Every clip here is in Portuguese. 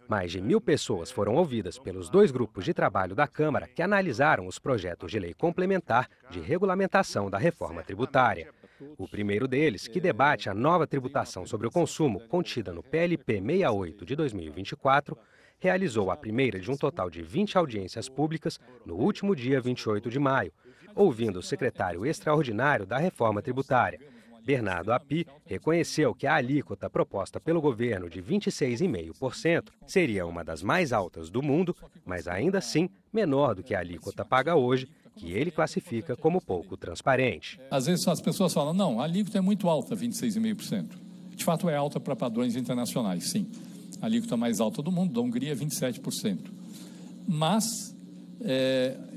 Mais de 1.000 pessoas foram ouvidas pelos 2 grupos de trabalho da Câmara que analisaram os projetos de lei complementar de regulamentação da reforma tributária. O primeiro deles, que debate a nova tributação sobre o consumo contida no PLP 68 de 2024, realizou a primeira de um total de 20 audiências públicas no último dia 28 de maio, ouvindo o secretário extraordinário da reforma tributária. Bernardo Api reconheceu que a alíquota proposta pelo governo de 26,5% seria uma das mais altas do mundo, mas ainda assim menor do que a alíquota paga hoje, que ele classifica como pouco transparente. Às vezes as pessoas falam, não, a alíquota é muito alta, 26,5%. De fato é alta para padrões internacionais, sim. A alíquota mais alta do mundo, da Hungria, é 27%. Mas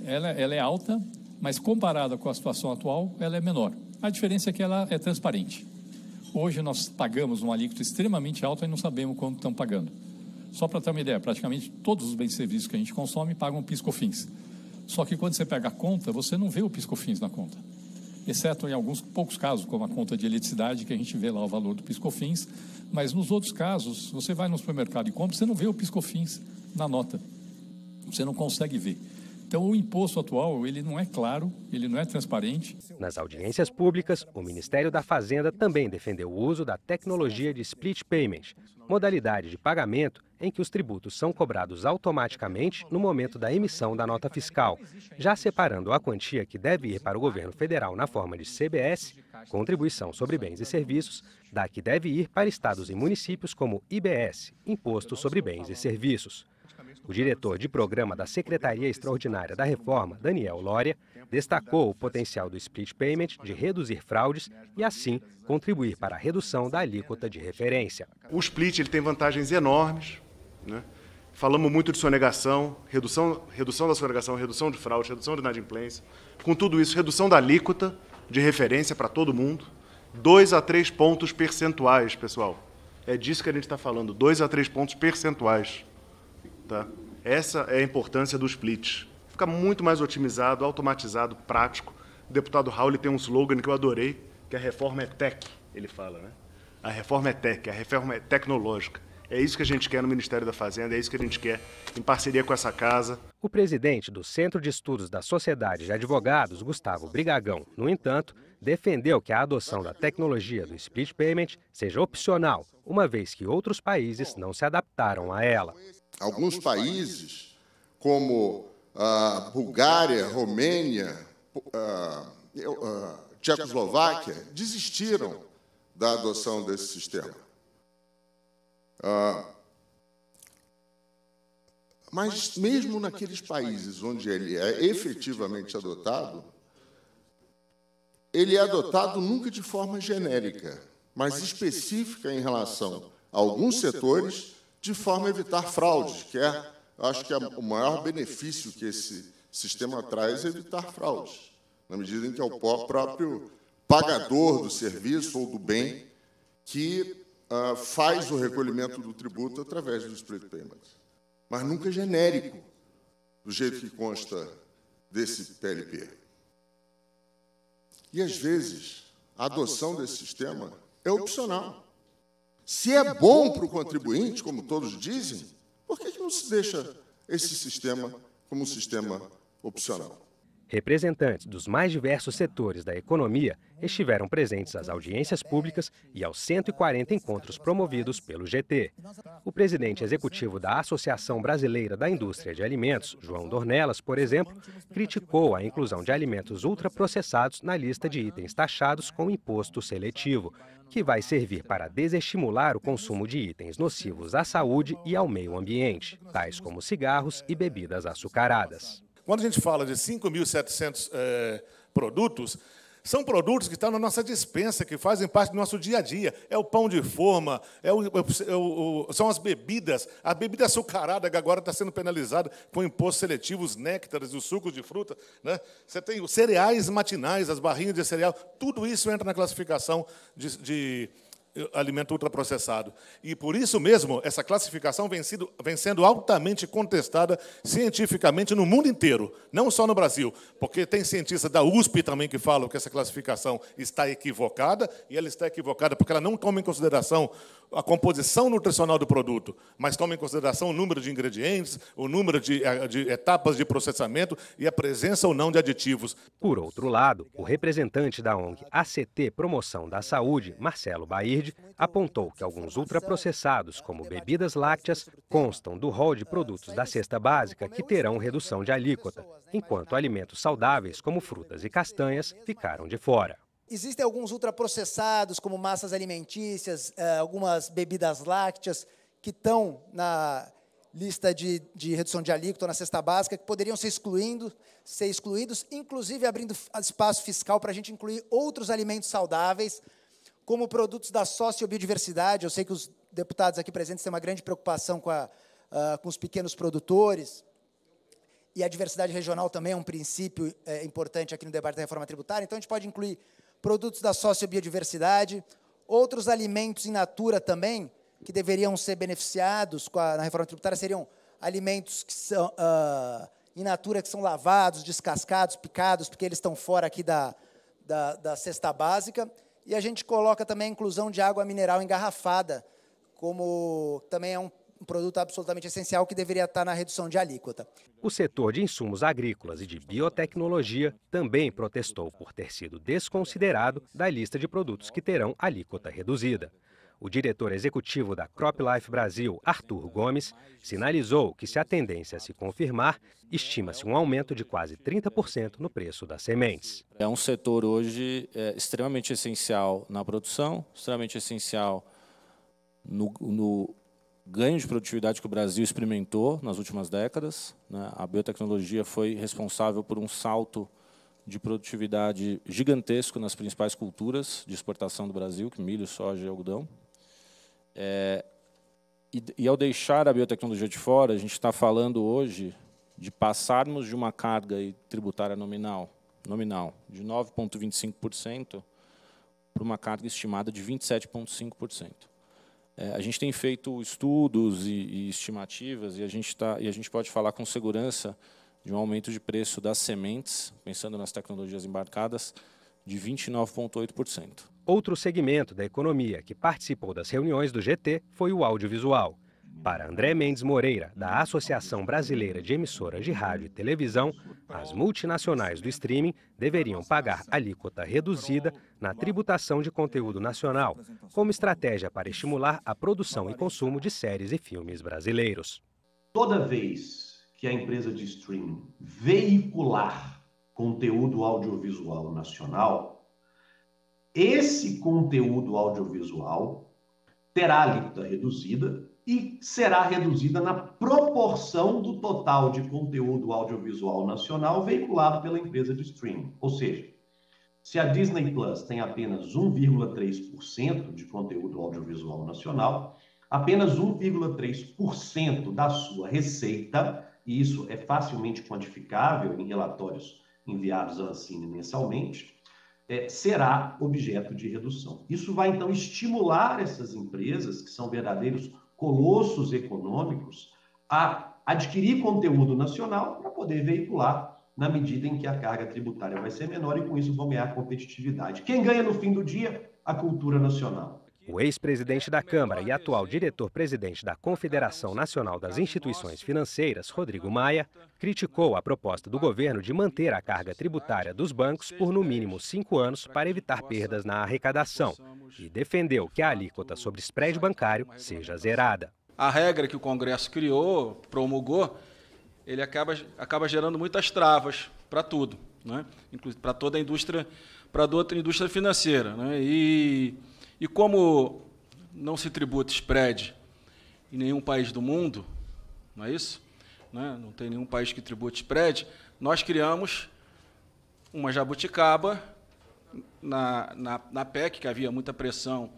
ela é alta, mas comparada com a situação atual, ela é menor. A diferença é que ela é transparente. Hoje nós pagamos uma alíquota extremamente alta e não sabemos quanto estão pagando. Só para ter uma ideia, praticamente todos os bens e serviços que a gente consome pagam PIS/COFINS. Só que quando você pega a conta, você não vê o PIS/COFINS na conta. Exceto em alguns poucos casos, como a conta de eletricidade, que a gente vê lá o valor do PIS/COFINS. Mas nos outros casos, você vai no supermercado e compra, você não vê o PIS/COFINS na nota. Você não consegue ver. Então, o imposto atual, ele não é claro, ele não é transparente. Nas audiências públicas, o Ministério da Fazenda também defendeu o uso da tecnologia de split payment, modalidade de pagamento em que os tributos são cobrados automaticamente no momento da emissão da nota fiscal, já separando a quantia que deve ir para o governo federal na forma de CBS, Contribuição sobre Bens e Serviços, da que deve ir para estados e municípios como IBS, Imposto sobre Bens e Serviços. O diretor de programa da Secretaria Extraordinária da Reforma, Daniel Lória, destacou o potencial do split payment de reduzir fraudes e, assim, contribuir para a redução da alíquota de referência. O split ele tem vantagens enormes, né? Falamos muito de sonegação, redução da sonegação, redução de fraude, redução de inadimplência. Com tudo isso, redução da alíquota de referência para todo mundo. 2 a 3 pontos percentuais, pessoal. É disso que a gente está falando, 2 a 3 pontos percentuais. Tá? Essa é a importância do split. Fica muito mais otimizado, automatizado, prático. O deputado Raul tem um slogan que eu adorei, que a reforma é tech, ele fala, né? A reforma é tech, a reforma é tecnológica. É isso que a gente quer no Ministério da Fazenda, é isso que a gente quer em parceria com essa casa. O presidente do Centro de Estudos da Sociedade de Advogados, Gustavo Brigagão, no entanto, defendeu que a adoção da tecnologia do split payment seja opcional, uma vez que outros países não se adaptaram a ela. Alguns países, como a Bulgária, Romênia, Tchecoslováquia, desistiram da adoção desse sistema. Mas, mesmo naqueles países onde ele é efetivamente adotado, ele é adotado nunca de forma genérica, mas específica em relação a alguns setores, de forma a evitar fraudes, que acho que o maior benefício que esse sistema traz é evitar fraudes, na medida em que é o próprio pagador do serviço ou do bem que faz o recolhimento do tributo através do split payment. Mas nunca genérico, do jeito que consta desse PLP. E, às vezes, a adoção desse sistema é opcional. Se é bom para o contribuinte, como todos dizem, por que não se deixa esse sistema como um sistema opcional? Representantes dos mais diversos setores da economia estiveram presentes às audiências públicas e aos 140 encontros promovidos pelo GT. O presidente executivo da Associação Brasileira da Indústria de Alimentos, João Dornelas, por exemplo, criticou a inclusão de alimentos ultraprocessados na lista de itens taxados com imposto seletivo, que vai servir para desestimular o consumo de itens nocivos à saúde e ao meio ambiente, tais como cigarros e bebidas açucaradas. Quando a gente fala de 5.700 produtos, são produtos que estão na nossa despensa, que fazem parte do nosso dia a dia. É o pão de forma, são as bebidas. A bebida açucarada, que agora está sendo penalizada com imposto seletivo, os néctares, os sucos de fruta, né? Você tem os cereais matinais, as barrinhas de cereal, tudo isso entra na classificação de alimento ultraprocessado. E, por isso mesmo, essa classificação vem sendo altamente contestada cientificamente no mundo inteiro, não só no Brasil, porque tem cientistas da USP também que falam que essa classificação está equivocada, e ela está equivocada porque ela não toma em consideração a composição nutricional do produto, mas toma em consideração o número de ingredientes, o número de etapas de processamento e a presença ou não de aditivos. Por outro lado, o representante da ONG ACT Promoção da Saúde, Marcelo Baird, apontou que alguns ultraprocessados, como bebidas lácteas, constam do rol de produtos da cesta básica que terão redução de alíquota, enquanto alimentos saudáveis, como frutas e castanhas, ficaram de fora. Existem alguns ultraprocessados, como massas alimentícias, algumas bebidas lácteas, que estão na lista de redução de alíquota na cesta básica, que poderiam ser excluídos, inclusive abrindo espaço fiscal para a gente incluir outros alimentos saudáveis, como produtos da sociobiodiversidade. Eu sei que os deputados aqui presentes têm uma grande preocupação com os pequenos produtores, e a diversidade regional também é um princípio importante aqui no debate da reforma tributária, então a gente pode incluir produtos da sociobiodiversidade, outros alimentos in natura também, que deveriam ser beneficiados na reforma tributária, seriam alimentos que são in natura, que são lavados, descascados, picados, porque eles estão fora aqui da cesta básica. E a gente coloca também a inclusão de água mineral engarrafada, como também é um produto absolutamente essencial que deveria estar na redução de alíquota. O setor de insumos agrícolas e de biotecnologia também protestou por ter sido desconsiderado da lista de produtos que terão alíquota reduzida. O diretor executivo da CropLife Brasil, Arthur Gomes, sinalizou que, se a tendência se confirmar, estima-se um aumento de quase 30% no preço das sementes. É um setor hoje extremamente essencial na produção, extremamente essencial no ganho de produtividade que o Brasil experimentou nas últimas décadas, né? A biotecnologia foi responsável por um salto de produtividade gigantesco nas principais culturas de exportação do Brasil, que milho, soja e algodão. E ao deixar a biotecnologia de fora, a gente está falando hoje de passarmos de uma carga tributária nominal de 9,25% para uma carga estimada de 27,5%. A gente tem feito estudos e estimativas, e a gente pode falar com segurança de um aumento de preço das sementes, pensando nas tecnologias embarcadas, de 29,8%. Outro segmento da economia que participou das reuniões do GT foi o audiovisual. Para André Mendes Moreira, da Associação Brasileira de Emissoras de Rádio e Televisão, as multinacionais do streaming deveriam pagar alíquota reduzida na tributação de conteúdo nacional, como estratégia para estimular a produção e consumo de séries e filmes brasileiros. Toda vez que a empresa de streaming veicular conteúdo audiovisual nacional, esse conteúdo audiovisual terá alíquota reduzida e será reduzida na proporção do total de conteúdo audiovisual nacional veiculado pela empresa de streaming. Ou seja, se a Disney Plus tem apenas 1,3% de conteúdo audiovisual nacional, apenas 1,3% da sua receita, e isso é facilmente quantificável em relatórios enviados à Ancine mensalmente, será objeto de redução. Isso vai, então, estimular essas empresas, que são verdadeiros colossos econômicos, a adquirir conteúdo nacional para poder veicular na medida em que a carga tributária vai ser menor e, com isso, vão ganhar competitividade. Quem ganha no fim do dia? A cultura nacional. O ex-presidente da Câmara e atual diretor-presidente da Confederação Nacional das Instituições Financeiras, Rodrigo Maia, criticou a proposta do governo de manter a carga tributária dos bancos por no mínimo 5 anos para evitar perdas na arrecadação e defendeu que a alíquota sobre spread bancário seja zerada. A regra que o Congresso criou, promulgou, ele acaba gerando muitas travas para tudo, né? Inclusive para toda a indústria, para toda a indústria financeira, né? E como não se tributa spread em nenhum país do mundo, não é isso? Não tem nenhum país que tribute spread, nós criamos uma jabuticaba na PEC, que havia muita pressão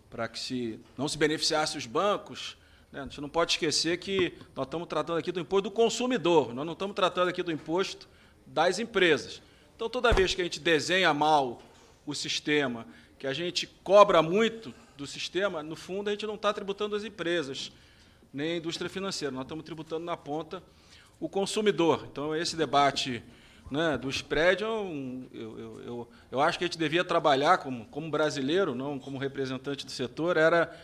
para que não se beneficiasse os bancos. A gente não pode esquecer que nós estamos tratando aqui do imposto do consumidor, nós não estamos tratando aqui do imposto das empresas. Então, toda vez que a gente desenha mal o sistema, que a gente cobra muito do sistema, no fundo, a gente não está tributando as empresas, nem a indústria financeira, nós estamos tributando na ponta o consumidor. Então, esse debate, né, do spread, eu acho que a gente devia trabalhar como brasileiro, não como representante do setor, era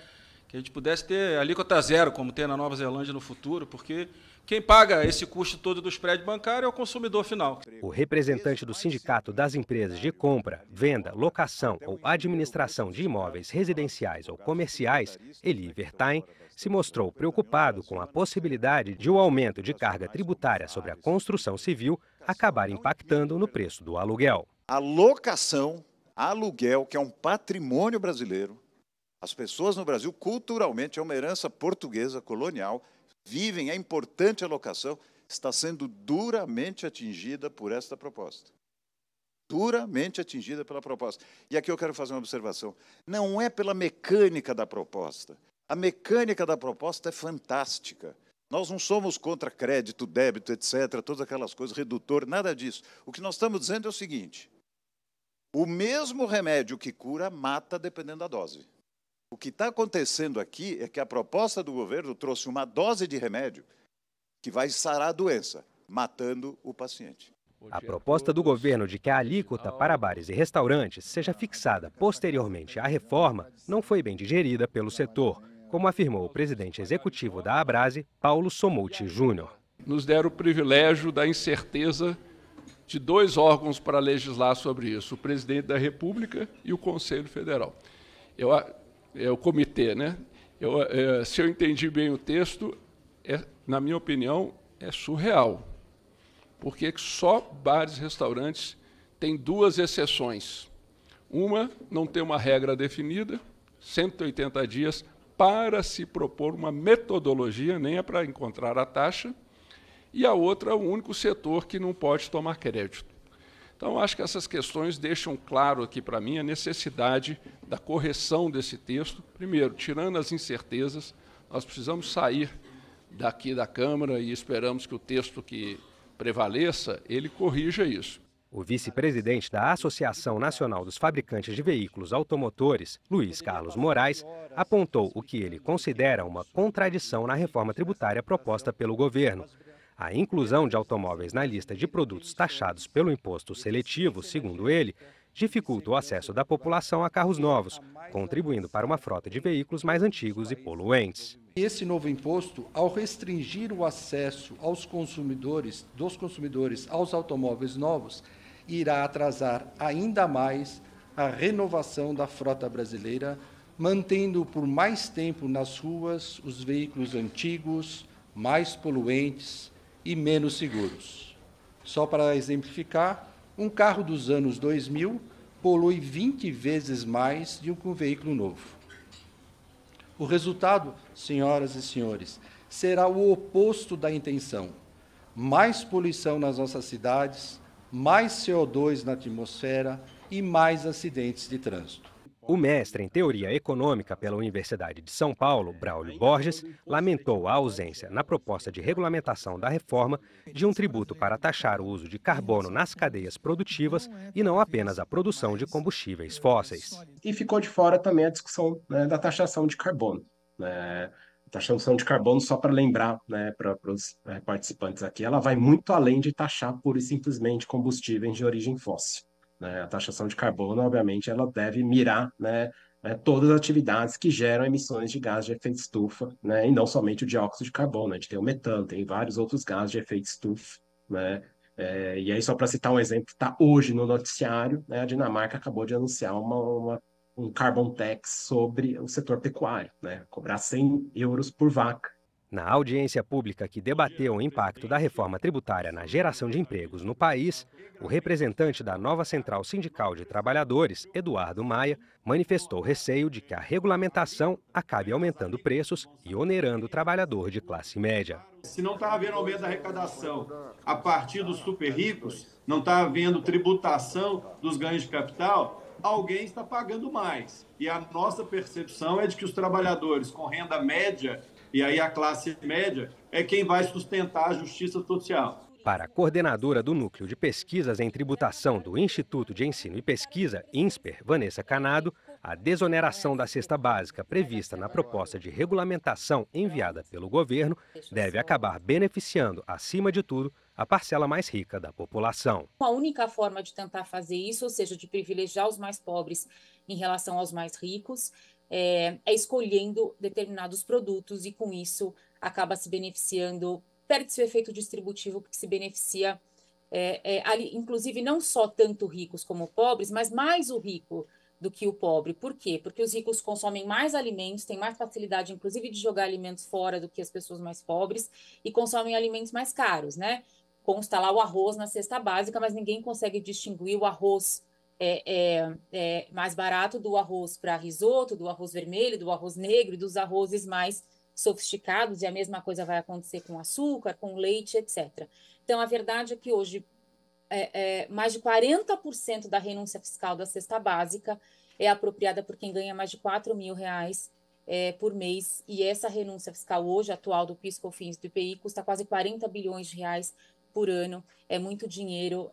que a gente pudesse ter alíquota zero, como tem na Nova Zelândia no futuro, porque quem paga esse custo todo do spread bancário é o consumidor final. O representante do Sindicato das Empresas de Compra, Venda, Locação ou Administração de Imóveis Residenciais ou Comerciais, Eli Vertain, se mostrou preocupado com a possibilidade de o aumento de carga tributária sobre a construção civil acabar impactando no preço do aluguel. A locação, aluguel, que é um patrimônio brasileiro, as pessoas no Brasil, culturalmente, é uma herança portuguesa, colonial, vivem, é importante a locação, está sendo duramente atingida por esta proposta. Duramente atingida pela proposta. E aqui eu quero fazer uma observação. Não é pela mecânica da proposta. A mecânica da proposta é fantástica. Nós não somos contra crédito, débito, etc., todas aquelas coisas, redutor, nada disso. O que nós estamos dizendo é o seguinte: o mesmo remédio que cura, mata dependendo da dose. O que está acontecendo aqui é que a proposta do governo trouxe uma dose de remédio que vai sarar a doença, matando o paciente. A proposta do governo de que a alíquota para bares e restaurantes seja fixada posteriormente à reforma não foi bem digerida pelo setor, como afirmou o presidente executivo da Abrase, Paulo Somouti Júnior. Nos deram o privilégio da incerteza de dois órgãos para legislar sobre isso, o presidente da República e o Conselho Federal. O comitê, né? Se eu entendi bem o texto, na minha opinião, é surreal. Porque só bares e restaurantes têm duas exceções. Uma, não tem uma regra definida, 180 dias, para se propor uma metodologia, nem é para encontrar a taxa, e a outra, o único setor que não pode tomar crédito. Então, acho que essas questões deixam claro aqui para mim a necessidade da correção desse texto. Primeiro, tirando as incertezas, nós precisamos sair daqui da Câmara e esperamos que o texto que prevaleça, ele corrija isso. O vice-presidente da Associação Nacional dos Fabricantes de Veículos Automotores, Luiz Carlos Moraes, apontou o que ele considera uma contradição na reforma tributária proposta pelo governo. A inclusão de automóveis na lista de produtos taxados pelo imposto seletivo, segundo ele, dificulta o acesso da população a carros novos, contribuindo para uma frota de veículos mais antigos e poluentes. Esse novo imposto, ao restringir o acesso dos consumidores aos automóveis novos, irá atrasar ainda mais a renovação da frota brasileira, mantendo por mais tempo nas ruas os veículos antigos, mais poluentes e menos seguros. Só para exemplificar, um carro dos anos 2000 polui 20 vezes mais do que um veículo novo. O resultado, senhoras e senhores, será o oposto da intenção. Mais poluição nas nossas cidades, mais CO2 na atmosfera e mais acidentes de trânsito. O mestre em Teoria Econômica pela Universidade de São Paulo, Braulio Borges, lamentou a ausência na proposta de regulamentação da reforma de um tributo para taxar o uso de carbono nas cadeias produtivas e não apenas a produção de combustíveis fósseis. E ficou de fora também a discussão, né, da taxação de carbono. Taxação de carbono, só para lembrar, né, para os participantes aqui, ela vai muito além de taxar pura e simplesmente combustíveis de origem fóssil. A taxação de carbono, obviamente, ela deve mirar, né, todas as atividades que geram emissões de gás de efeito estufa, né, e não somente o dióxido de carbono. A gente tem o metano, tem vários outros gases de efeito estufa. Né, e aí, só para citar um exemplo que está hoje no noticiário, né, a Dinamarca acabou de anunciar um carbon tax sobre o setor pecuário, né, cobrar 100 euros por vaca. Na audiência pública que debateu o impacto da reforma tributária na geração de empregos no país, o representante da nova Central Sindical de Trabalhadores, Eduardo Maia, manifestou receio de que a regulamentação acabe aumentando preços e onerando o trabalhador de classe média. Se não está havendo aumento da arrecadação a partir dos super ricos, não está havendo tributação dos ganhos de capital, alguém está pagando mais. E a nossa percepção é de que os trabalhadores com renda média, e aí a classe média, é quem vai sustentar a justiça social. Para a coordenadora do Núcleo de Pesquisas em Tributação do Instituto de Ensino e Pesquisa, INSPER, Vanessa Canado, a desoneração da cesta básica prevista na proposta de regulamentação enviada pelo governo deve acabar beneficiando, acima de tudo, a parcela mais rica da população. A única forma de tentar fazer isso, ou seja, de privilegiar os mais pobres em relação aos mais ricos, é escolhendo determinados produtos e, com isso, acaba se beneficiando, perde-se o efeito distributivo, porque se beneficia, inclusive, não só tanto ricos como pobres, mas mais o rico do que o pobre. Por quê? Porque os ricos consomem mais alimentos, têm mais facilidade, inclusive, de jogar alimentos fora do que as pessoas mais pobres e consomem alimentos mais caros, né? Consta lá o arroz na cesta básica, mas ninguém consegue distinguir o arroz mais barato do arroz para risoto, do arroz vermelho, do arroz negro e dos arrozes mais sofisticados, e a mesma coisa vai acontecer com açúcar, com leite, etc. Então, a verdade é que hoje mais de 40% da renúncia fiscal da cesta básica é apropriada por quem ganha mais de R$4.000 por mês, e essa renúncia fiscal hoje, atual do PIS, COFINS e do IPI, custa quase 40 bilhões de reais por ano. É muito dinheiro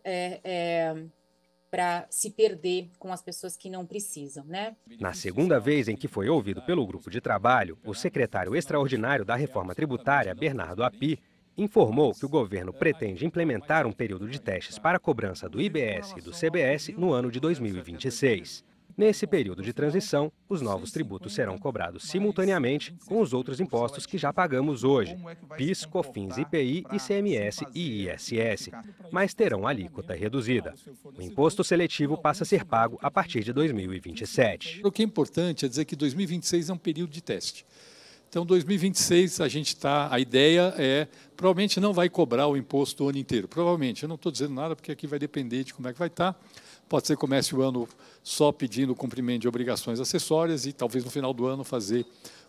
para se perder com as pessoas que não precisam, né? Na segunda vez em que foi ouvido pelo grupo de trabalho, o secretário extraordinário da Reforma Tributária, Bernardo Api, informou que o governo pretende implementar um período de testes para a cobrança do IBS e do CBS no ano de 2026. Nesse período de transição, os novos tributos serão cobrados simultaneamente com os outros impostos que já pagamos hoje, PIS, COFINS, IPI, ICMS e ISS, mas terão alíquota reduzida. O imposto seletivo passa a ser pago a partir de 2027. O que é importante é dizer que 2026 é um período de teste. Então, 2026, a ideia provavelmente não vai cobrar o imposto o ano inteiro. Provavelmente, eu não estou dizendo nada, porque aqui vai depender de como é que vai estar. Pode ser que comece o ano só pedindo o cumprimento de obrigações acessórias e talvez no final do ano fazer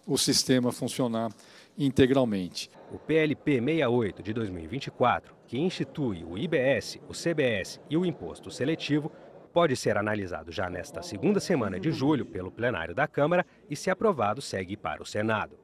o sistema funcionar integralmente. O PLP 68 de 2024, que institui o IBS, o CBS e o imposto seletivo, pode ser analisado já nesta segunda semana de julho pelo plenário da Câmara e, se aprovado, segue para o Senado.